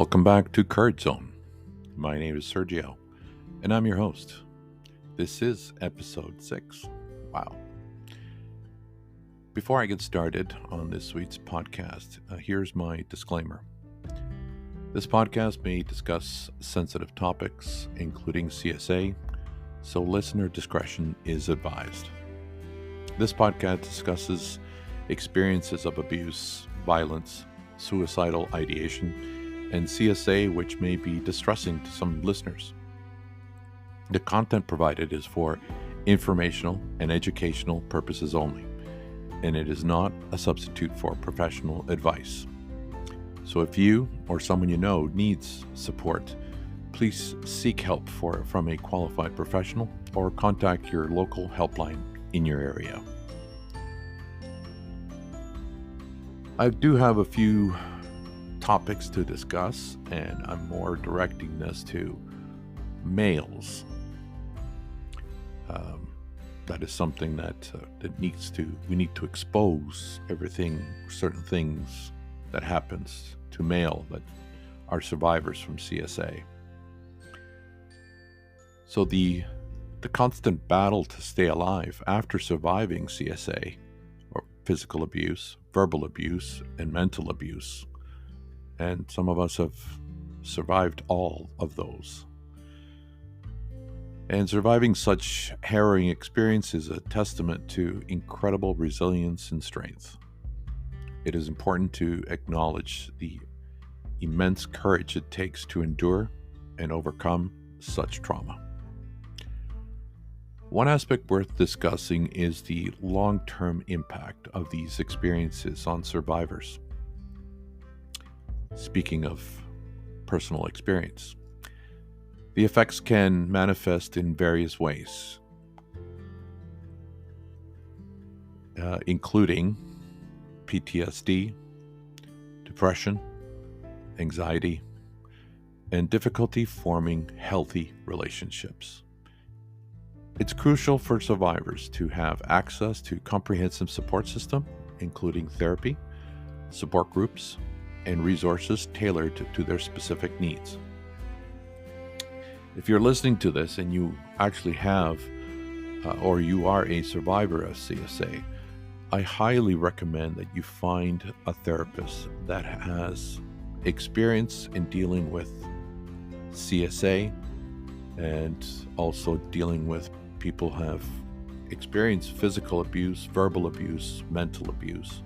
Welcome back to Card Zone. My name is Sergio, and I'm your host. This is episode 6. Wow. Before I get started on this week's podcast, here's my disclaimer. This podcast may discuss sensitive topics, including CSA, so listener discretion is advised. This podcast discusses experiences of abuse, violence, suicidal ideation, and CSA, which may be distressing to some listeners. The content provided is for informational and educational purposes only, and it is not a substitute for professional advice. So if you or someone you know needs support, please seek help from a qualified professional or contact your local helpline in your area. I do have a few topics to discuss, and I'm more directing this to males. That is something that we need to expose certain things that happens to male that are survivors from CSA. So the constant battle to stay alive after surviving CSA, or physical abuse, verbal abuse, and mental abuse. And some of us have survived all of those. And surviving such harrowing experience is a testament to incredible resilience and strength. It is important to acknowledge the immense courage it takes to endure and overcome such trauma. One aspect worth discussing is the long-term impact of these experiences on survivors. Speaking of personal experience, the effects can manifest in various ways, including PTSD, depression, anxiety, and difficulty forming healthy relationships. It's crucial for survivors to have access to comprehensive support system, including therapy, support groups, and resources tailored to their specific needs. If you're listening to this and you actually have or you are a survivor of CSA, I highly recommend that you find a therapist that has experience in dealing with CSA and also dealing with people who have experienced physical abuse, verbal abuse, mental abuse.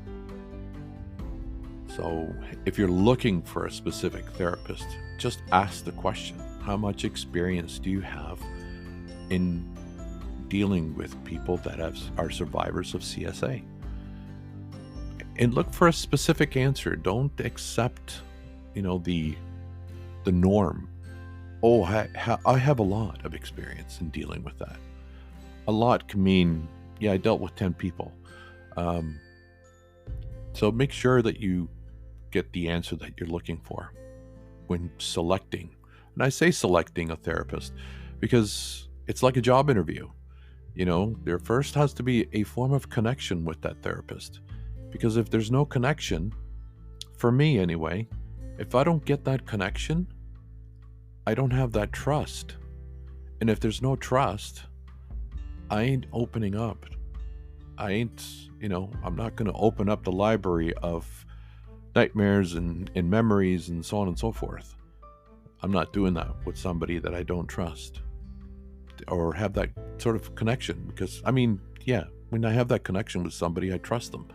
So if you're looking for a specific therapist, just ask the question, how much experience do you have in dealing with people that are survivors of CSA? And look for a specific answer. Don't accept, the norm. Oh, I have a lot of experience in dealing with that. A lot can mean, I dealt with 10 people. So make sure that you get the answer that you're looking for when selecting. And I say selecting a therapist because it's like a job interview. There first has to be a form of connection with that therapist. Because if there's no connection, for me anyway, if I don't get that connection, I don't have that trust. And if there's no trust, I ain't opening up. I'm not going to open up the library of nightmares and memories and so on and so forth. I'm not doing that with somebody that I don't trust or have that sort of connection, because when I have that connection with somebody, I trust them.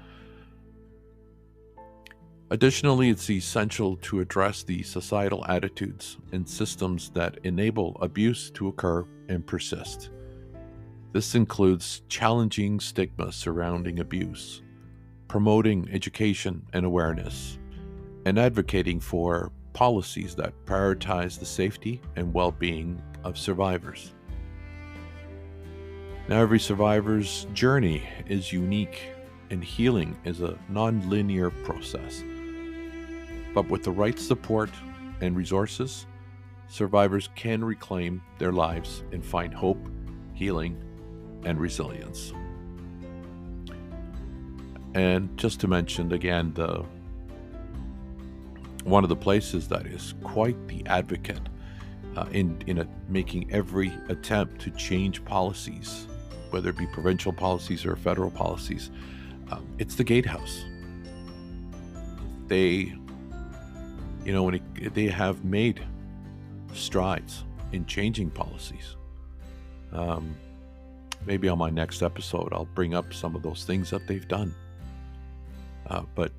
Additionally, it's essential to address the societal attitudes and systems that enable abuse to occur and persist. This includes challenging stigma surrounding abuse, promoting education and awareness, and advocating for policies that prioritize the safety and well-being of survivors. Now, every survivor's journey is unique, and healing is a non-linear process. But with the right support and resources, survivors can reclaim their lives and find hope, healing, and resilience. And just to mention again, one of the places that is quite the advocate in making every attempt to change policies, whether it be provincial policies or federal policies. It's the Gatehouse. They, they have made strides in changing policies. Maybe on my next episode, I'll bring up some of those things that they've done. But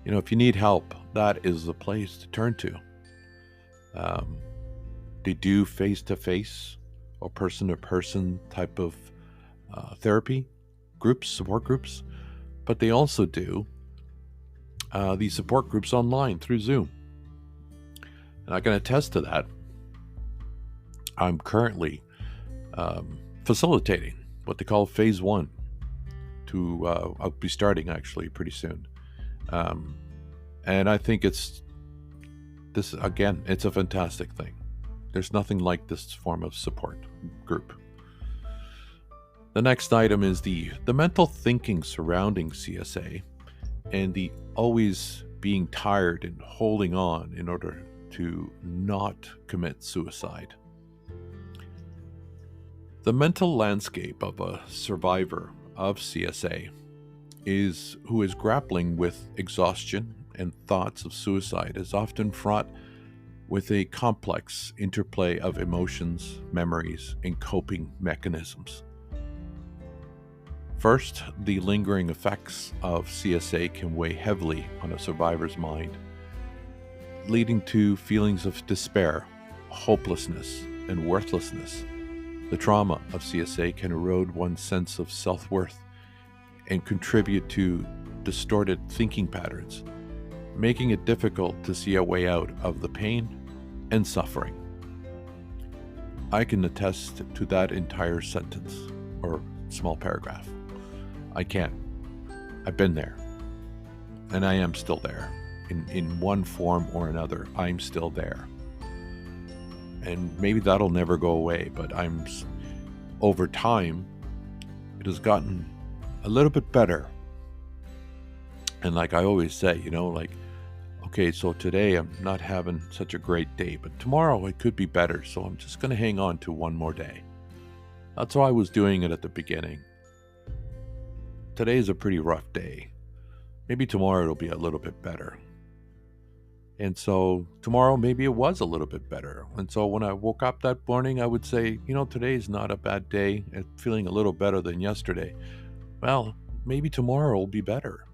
if you need help, that is the place to turn to. They do face-to-face or person-to-person type of therapy groups, support groups, but they also do these support groups online through Zoom. And I can attest to that. I'm currently facilitating what they call phase 1 I'll be starting actually pretty soon. And I think it's a fantastic thing. There's nothing like this form of support group. The next item is the mental thinking surrounding CSA and the always being tired and holding on in order to not commit suicide. The mental landscape of a survivor of CSA who is grappling with exhaustion and thoughts of suicide is often fraught with a complex interplay of emotions, memories, and coping mechanisms. First, the lingering effects of CSA can weigh heavily on a survivor's mind, leading to feelings of despair, hopelessness, and worthlessness. The trauma of CSA can erode one's sense of self-worth and contribute to distorted thinking patterns, making it difficult to see a way out of the pain and suffering. I can attest to that entire sentence or small paragraph. I can. I've been there. And I am still there. In one form or another, I'm still there. And maybe that'll never go away, but over time, it has gotten a little bit better. And like I always say, okay, so today I'm not having such a great day, but tomorrow it could be better, so I'm just going to hang on to one more day. That's how I was doing it at the beginning. Today is a pretty rough day. Maybe tomorrow it'll be a little bit better. And so tomorrow maybe it was a little bit better. And so when I woke up that morning, I would say, today's not a bad day. I'm feeling a little better than yesterday. Well, maybe tomorrow will be better.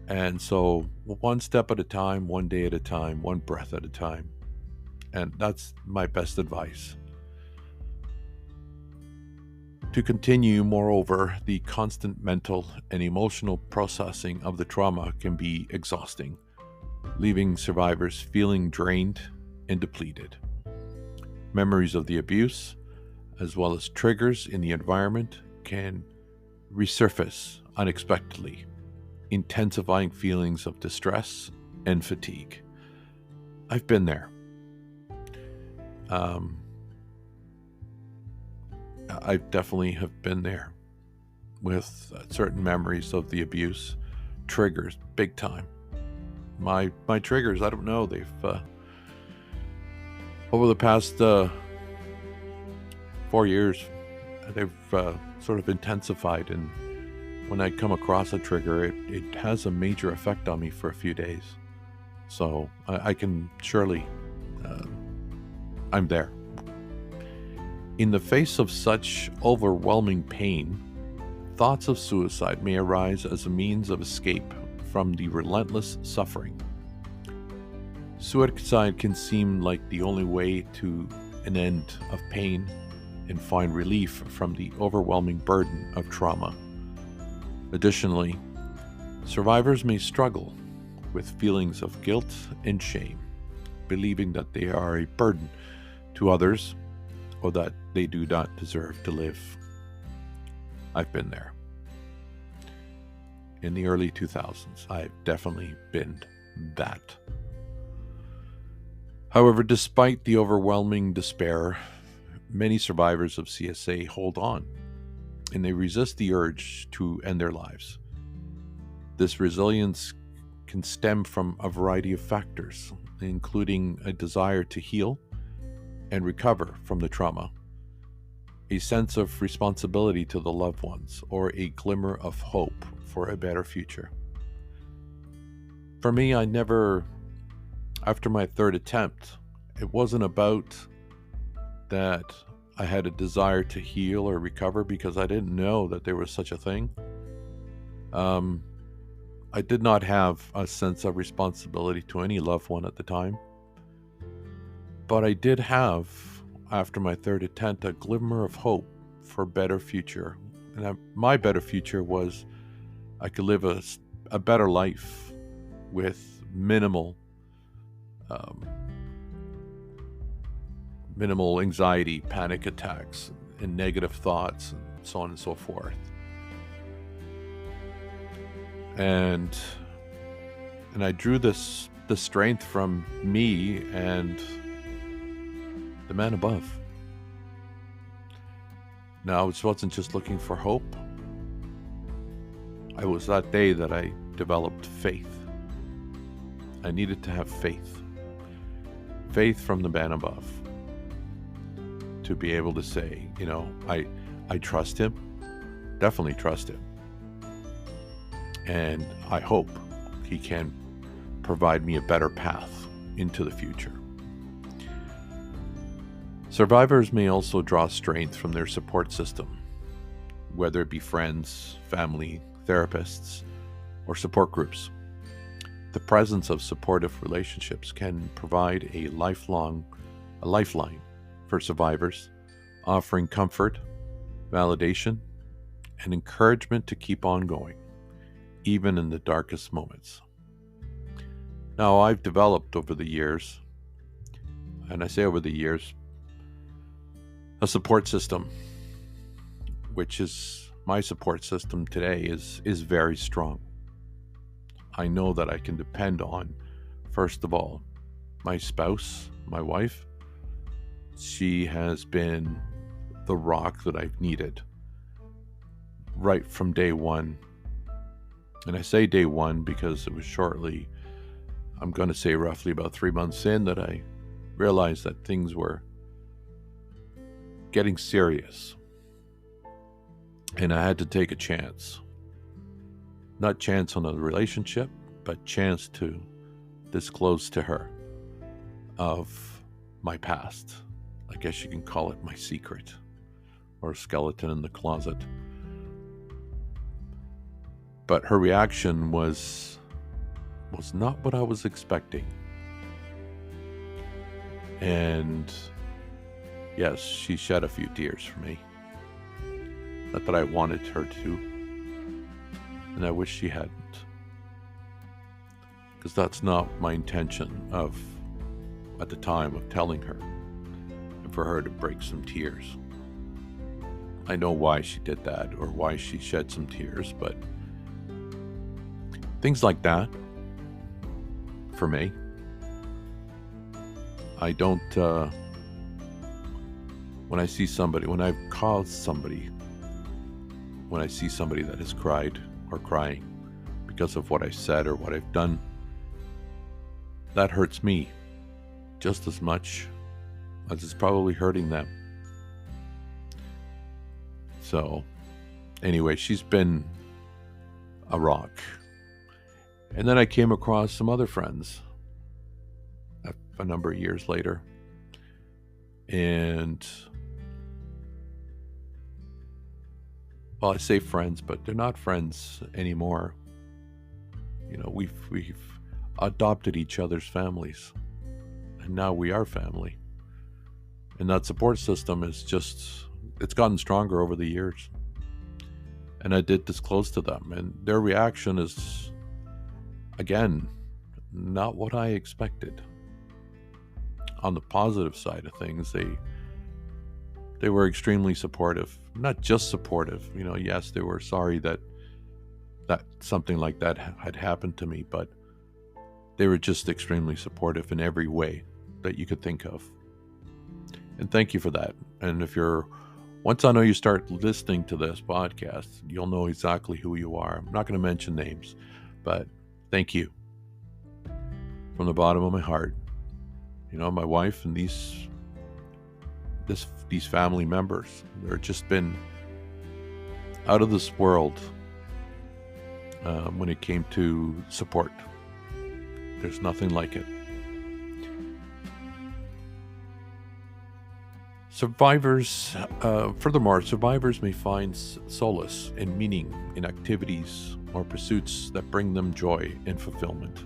And so one step at a time, one day at a time, one breath at a time. And that's my best advice. To continue, moreover, the constant mental and emotional processing of the trauma can be exhausting, leaving survivors feeling drained and depleted. Memories of the abuse, as well as triggers in the environment, can resurface unexpectedly, intensifying feelings of distress and fatigue. I've been there. I definitely have been there with certain memories of the abuse, triggers, big time. My triggers, I don't know, they've over the past 4 years, they've sort of intensified, and when I come across a trigger, it has a major effect on me for a few days. So I can surely, I'm there. In the face of such overwhelming pain, thoughts of suicide may arise as a means of escape from the relentless suffering. Suicide can seem like the only way to an end of pain and find relief from the overwhelming burden of trauma. Additionally, survivors may struggle with feelings of guilt and shame, believing that they are a burden to others or that they do not deserve to live. I've been there. In the early 2000s, I've definitely been that. However, despite the overwhelming despair, many survivors of CSA hold on, and they resist the urge to end their lives. This resilience can stem from a variety of factors, including a desire to heal and recover from the trauma, a sense of responsibility to the loved ones, or a glimmer of hope for a better future. For me, after my third attempt, it wasn't about that I had a desire to heal or recover, because I didn't know that there was such a thing. I did not have a sense of responsibility to any loved one at the time. But I did have, after my third attempt, a glimmer of hope for a better future. And my better future was I could live a better life with minimal anxiety, panic attacks, and negative thoughts, and so on and so forth. And I drew the strength from me and the man above. Now, I wasn't just looking for hope. It was that day that I developed faith. I needed to have faith. Faith from the man above. To be able to say, I trust him. Definitely trust him. And I hope he can provide me a better path into the future. Survivors may also draw strength from their support system, whether it be friends, family, therapists, or support groups. The presence of supportive relationships can provide a lifeline for survivors, offering comfort, validation, and encouragement to keep on going, even in the darkest moments. Now, I've developed over the years, and I say over the years, a support system, which is my support system today, is very strong. I know that I can depend on, first of all, my spouse, my wife. She has been the rock that I've needed right from day one. And I say day one because it was shortly, I'm going to say roughly about 3 months in, that I realized that things were getting serious. And I had to take a chance. Not chance on a relationship, but chance to disclose to her of my past. I guess you can call it my secret, or a skeleton in the closet. But her reaction was not what I was expecting. And yes, she shed a few tears for me. Not that I wanted her to, and I wish she hadn't. Because that's not my intention at the time of telling her, and for her to break some tears. I know why she did that, or why she shed some tears, but things like that, for me, I don't, when I see somebody that has cried or crying because of what I said or what I've done, that hurts me just as much as it's probably hurting them. So, anyway, she's been a rock. And then I came across some other friends a number of years later. And, well, I say friends, but they're not friends anymore. We've adopted each other's families. And now we are family. And that support system it's gotten stronger over the years. And I did disclose to them, and their reaction is, again, not what I expected. On the positive side of things, they were extremely supportive. Not just supportive, yes, they were sorry that something like that had happened to me, but they were just extremely supportive in every way that you could think of. And thank you for that. And once I know you start listening to this podcast, you'll know exactly who you are. I'm not going to mention names, but thank you. from the bottom of my heart. My wife and these family members, they're just been out of this world when it came to support. There's nothing like it. Furthermore, survivors may find solace and meaning in activities or pursuits that bring them joy and fulfillment.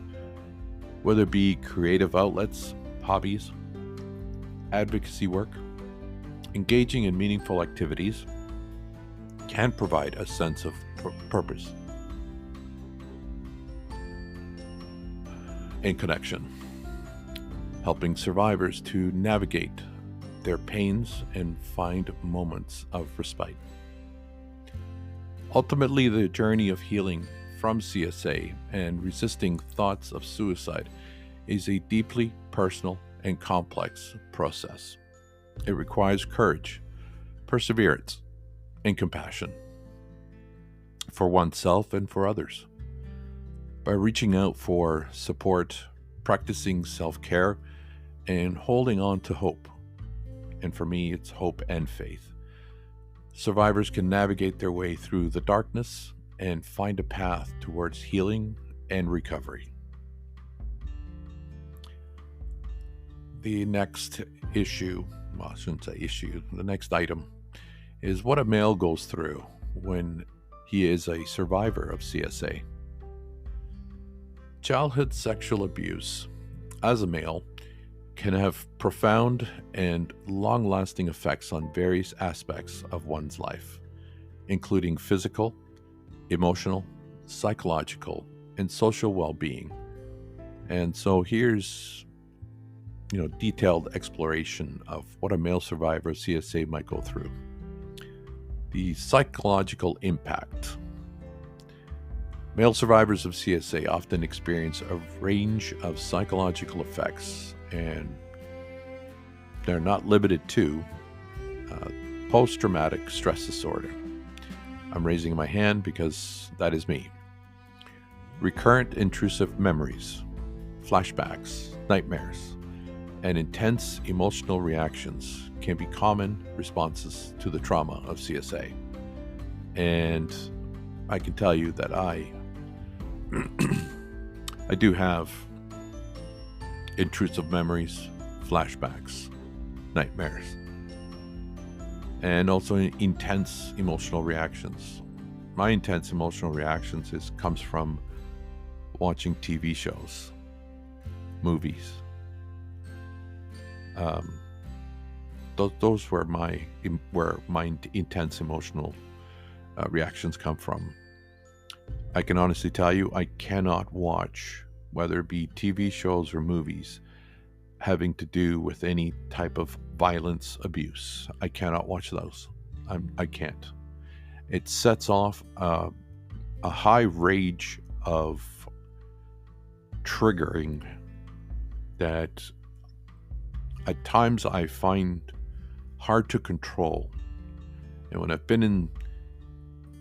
Whether it be creative outlets, hobbies, advocacy work, engaging in meaningful activities can provide a sense of purpose and connection, helping survivors to navigate their pains and find moments of respite. Ultimately, the journey of healing from CSA and resisting thoughts of suicide is a deeply personal and complex process. It requires courage, perseverance, and compassion for oneself and for others. By reaching out for support, practicing self-care, and holding on to hope, and for me, it's hope and faith, survivors can navigate their way through the darkness and find a path towards healing and recovery. The next issue, well, I shouldn't say issue, the next item is what a male goes through when he is a survivor of CSA. Childhood sexual abuse as a male can have profound and long-lasting effects on various aspects of one's life, including physical, emotional, psychological, and social well-being. And so here's detailed exploration of what a male survivor of CSA might go through. The psychological impact. Male survivors of CSA often experience a range of psychological effects, and they're not limited to post-traumatic stress disorder. I'm raising my hand because that is me. Recurrent intrusive memories, flashbacks, nightmares, and intense emotional reactions can be common responses to the trauma of CSA. And I can tell you that I do have intrusive memories, flashbacks, nightmares, and also intense emotional reactions. My intense emotional reactions comes from watching TV shows, movies. Those were where my intense emotional reactions come from. I can honestly tell you, I cannot watch, whether it be TV shows or movies, having to do with any type of violence, abuse. I cannot watch those. I can't. It sets off a high rage of triggering that at times I find hard to control. And when I've been in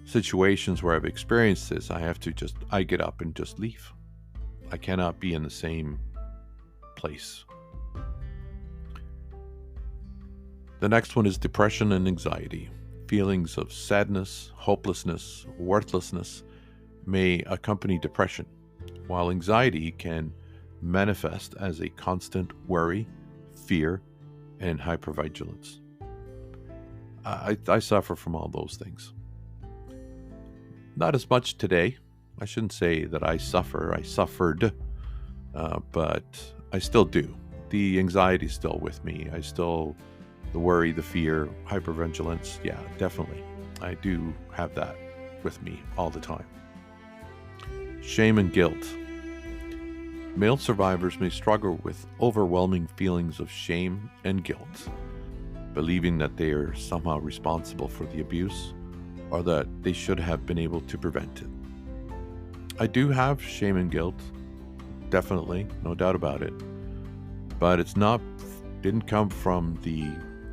situations where I've experienced this, I get up and just leave. I cannot be in the same place. The next one is depression and anxiety. Feelings of sadness, hopelessness, worthlessness may accompany depression, while anxiety can manifest as a constant worry, fear, and hypervigilance. I suffer from all those things. Not as much today. I shouldn't say that I suffered, but I still do. The anxiety is still with me. The worry, the fear, hypervigilance, yeah, definitely. I do have that with me all the time. Shame and guilt. Male survivors may struggle with overwhelming feelings of shame and guilt, believing that they are somehow responsible for the abuse or that they should have been able to prevent it. I do have shame and guilt, definitely, no doubt about it, but didn't come from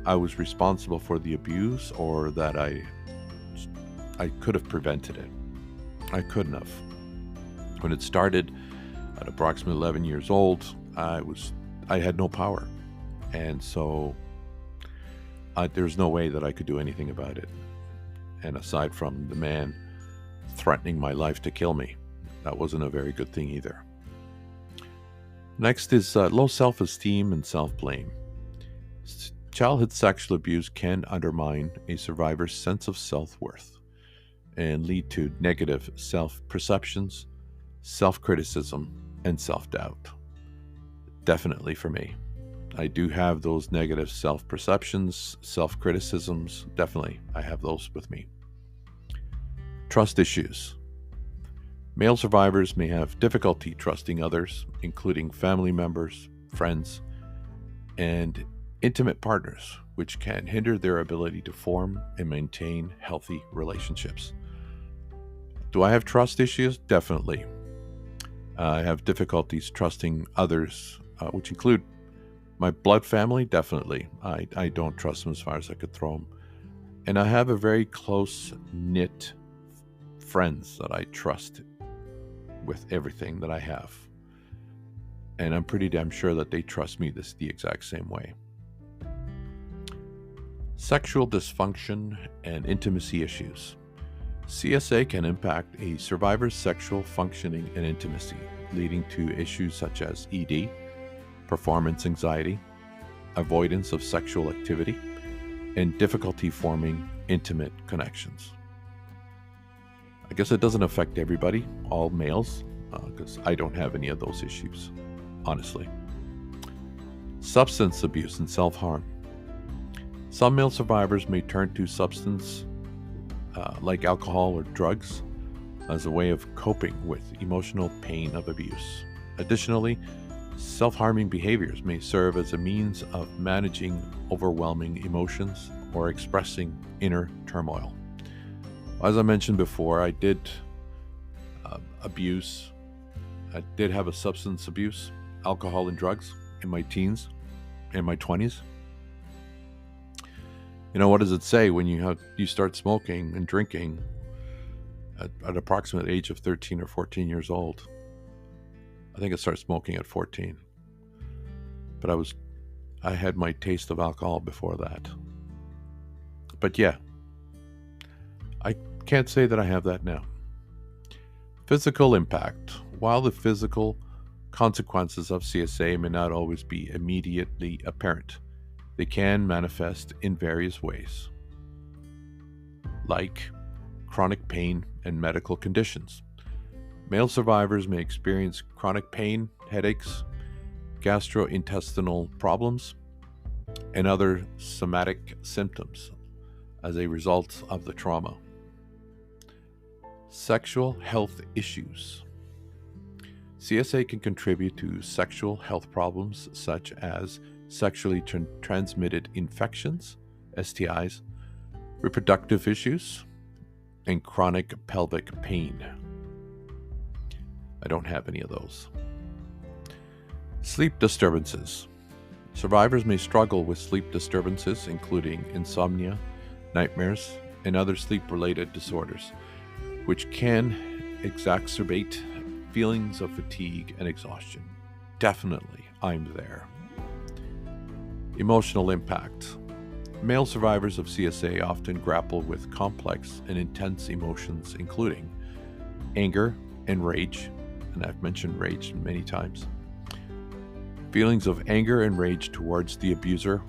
I was responsible for the abuse or that I could have prevented it. I couldn't have. When it started at approximately 11 years old, I had no power, and so there's no way that I could do anything about it. And aside from the man threatening my life to kill me, that wasn't a very good thing either. Next is low self-esteem and self-blame. Childhood sexual abuse can undermine a survivor's sense of self-worth and lead to negative self-perceptions, self-criticism, and self-doubt. Definitely for me. I do have those negative self-perceptions, self-criticisms. Definitely, I have those with me. Trust issues. Male survivors may have difficulty trusting others, including family members, friends, and intimate partners, which can hinder their ability to form and maintain healthy relationships. Do I have trust issues? Definitely. I have difficulties trusting others, which include my blood family. Definitely. I don't trust them as far as I could throw them. And I have a very close-knit friends that I trust with everything that I have. And I'm pretty damn sure that they trust me the exact same way. Sexual dysfunction and intimacy issues. CSA can impact a survivor's sexual functioning and intimacy, leading to issues such as ED, performance anxiety, avoidance of sexual activity, and difficulty forming intimate connections. I guess it doesn't affect everybody, all males, because I don't have any of those issues, honestly. Substance abuse and self-harm. Some male survivors may turn to substance like alcohol or drugs as a way of coping with emotional pain of abuse. Additionally, self-harming behaviors may serve as a means of managing overwhelming emotions or expressing inner turmoil. As I mentioned before, I did abuse. I did have a substance abuse, alcohol and drugs in my teens, in my 20s. You know, what does it say when you start smoking and drinking at approximate age of 13 or 14 years old? I think I started smoking at 14. But I had my taste of alcohol before that. But yeah, I can't say that I have that now. Physical impact. While the physical consequences of CSA may not always be immediately apparent, they can manifest in various ways, like chronic pain and medical conditions. Male survivors may experience chronic pain, headaches, gastrointestinal problems, and other somatic symptoms as a result of the trauma. Sexual health issues. CSA can contribute to sexual health problems such as sexually transmitted infections, STIs, reproductive issues, and chronic pelvic pain. I don't have any of those. Sleep disturbances. Survivors may struggle with sleep disturbances, including insomnia, nightmares, and other sleep-related disorders, which can exacerbate feelings of fatigue and exhaustion. Definitely, I'm there. Emotional impact. Male survivors of CSA often grapple with complex and intense emotions, including anger and rage, and I've mentioned rage many times. Feelings of anger and rage towards the abuser,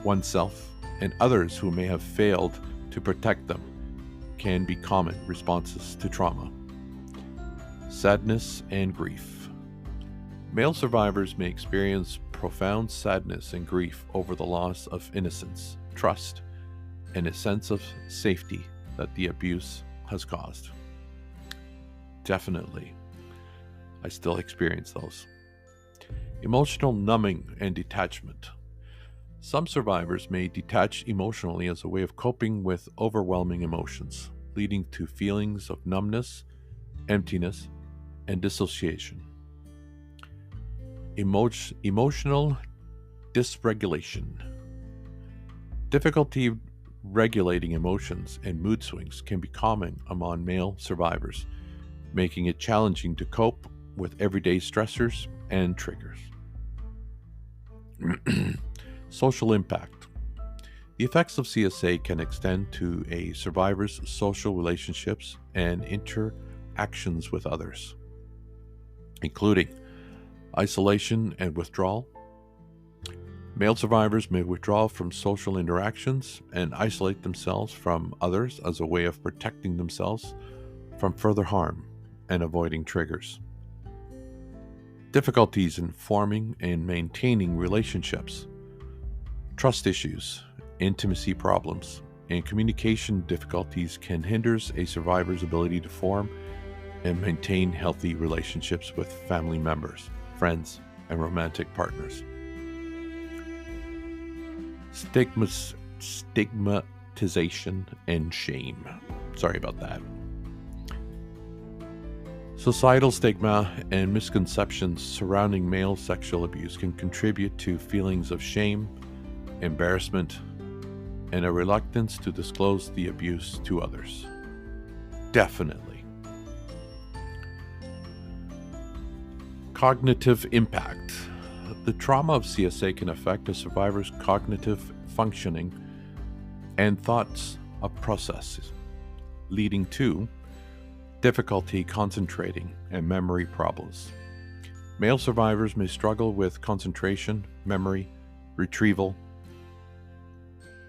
oneself, and others who may have failed to protect them can be common responses to trauma. Sadness and grief. Male survivors may experience profound sadness and grief over the loss of innocence, trust, and a sense of safety that the abuse has caused. Definitely, I still experience those. Emotional numbing and detachment. Some survivors may detach emotionally as a way of coping with overwhelming emotions, leading to feelings of numbness, emptiness, and dissociation. Emotional dysregulation. Difficulty regulating emotions and mood swings can be common among male survivors, making it challenging to cope with everyday stressors and triggers. Social impact. The effects of CSA can extend to a survivor's social relationships and interactions with others, including isolation and withdrawal. Male survivors may withdraw from social interactions and isolate themselves from others as a way of protecting themselves from further harm and avoiding triggers. Difficulties in forming and maintaining relationships, trust issues, intimacy problems, and communication difficulties can hinder a survivor's ability to form and maintain healthy relationships with family members, friends, and romantic partners. Stigmatization and shame. Sorry about that. Societal stigma and misconceptions surrounding male sexual abuse can contribute to feelings of shame, embarrassment, and a reluctance to disclose the abuse to others. Definitely. Cognitive impact. The trauma of CSA can affect a survivor's cognitive functioning and thoughts of processes, leading to difficulty concentrating and memory problems. Male survivors may struggle with concentration, memory, retrieval,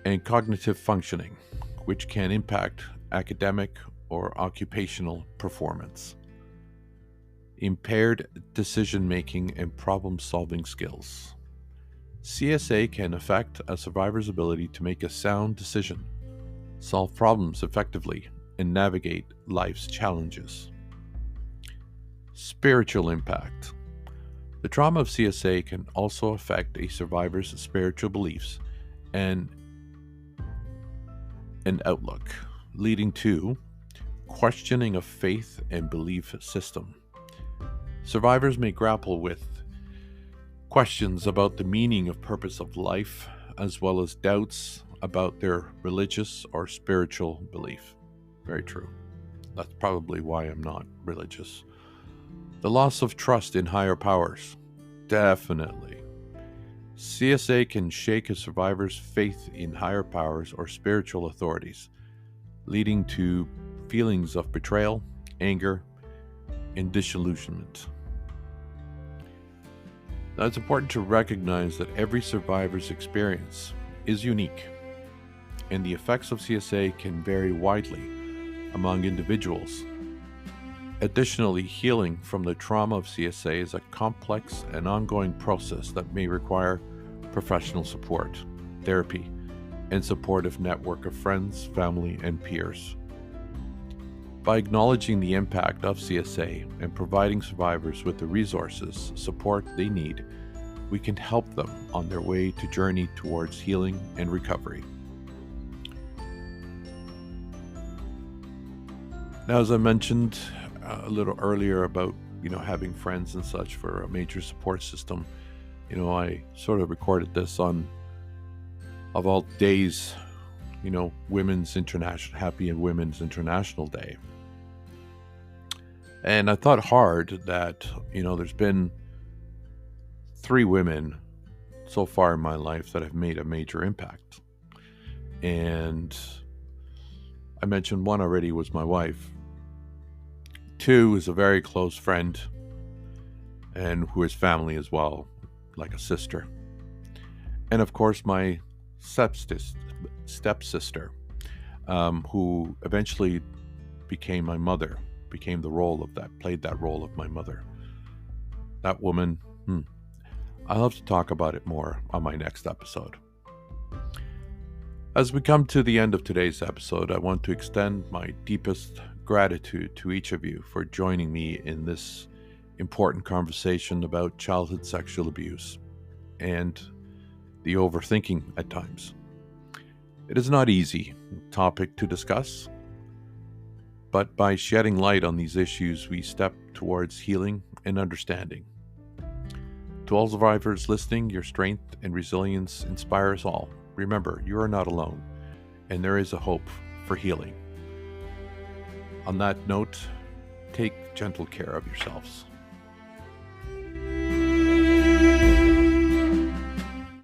and cognitive functioning, which can impact academic or occupational performance. Impaired decision-making and problem-solving skills. CSA can affect a survivor's ability to make a sound decision, solve problems effectively, and navigate life's challenges. Spiritual impact. The trauma of CSA can also affect a survivor's spiritual beliefs and outlook, leading to questioning of faith and belief system. Survivors may grapple with questions about the meaning of purpose of life, as well as doubts about their religious or spiritual belief. Very true. That's probably why I'm not religious. The loss of trust in higher powers. Definitely. CSA can shake a survivor's faith in higher powers or spiritual authorities, leading to feelings of betrayal, anger, and disillusionment. Now, it's important to recognize that every survivor's experience is unique, and the effects of CSA can vary widely among individuals. Additionally, healing from the trauma of CSA is a complex and ongoing process that may require professional support, therapy, and supportive network of friends, family, and peers. By acknowledging the impact of CSA and providing survivors with the resources, support they need, we can help them on their way to journey towards healing and recovery. Now, as I mentioned a little earlier about, having friends and such for a major support system, I sort of recorded this on, of all days, Happy Women's International Day. And I thought hard that, there's been 3 women so far in my life that have made a major impact. And I mentioned one already was my wife. 2 is a very close friend and who is family as well, like a sister. And of course, my stepsister, who eventually became my mother, played that role of my mother. That woman, I'll have to talk about it more on my next episode. As we come to the end of today's episode, I want to extend my deepest gratitude to each of you for joining me in this important conversation about childhood sexual abuse and the overthinking at times. It is not an easy topic to discuss, but by shedding light on these issues, we step towards healing and understanding. To all survivors listening, your strength and resilience inspire us all. Remember, you are not alone, and there is a hope for healing. On that note, take gentle care of yourselves.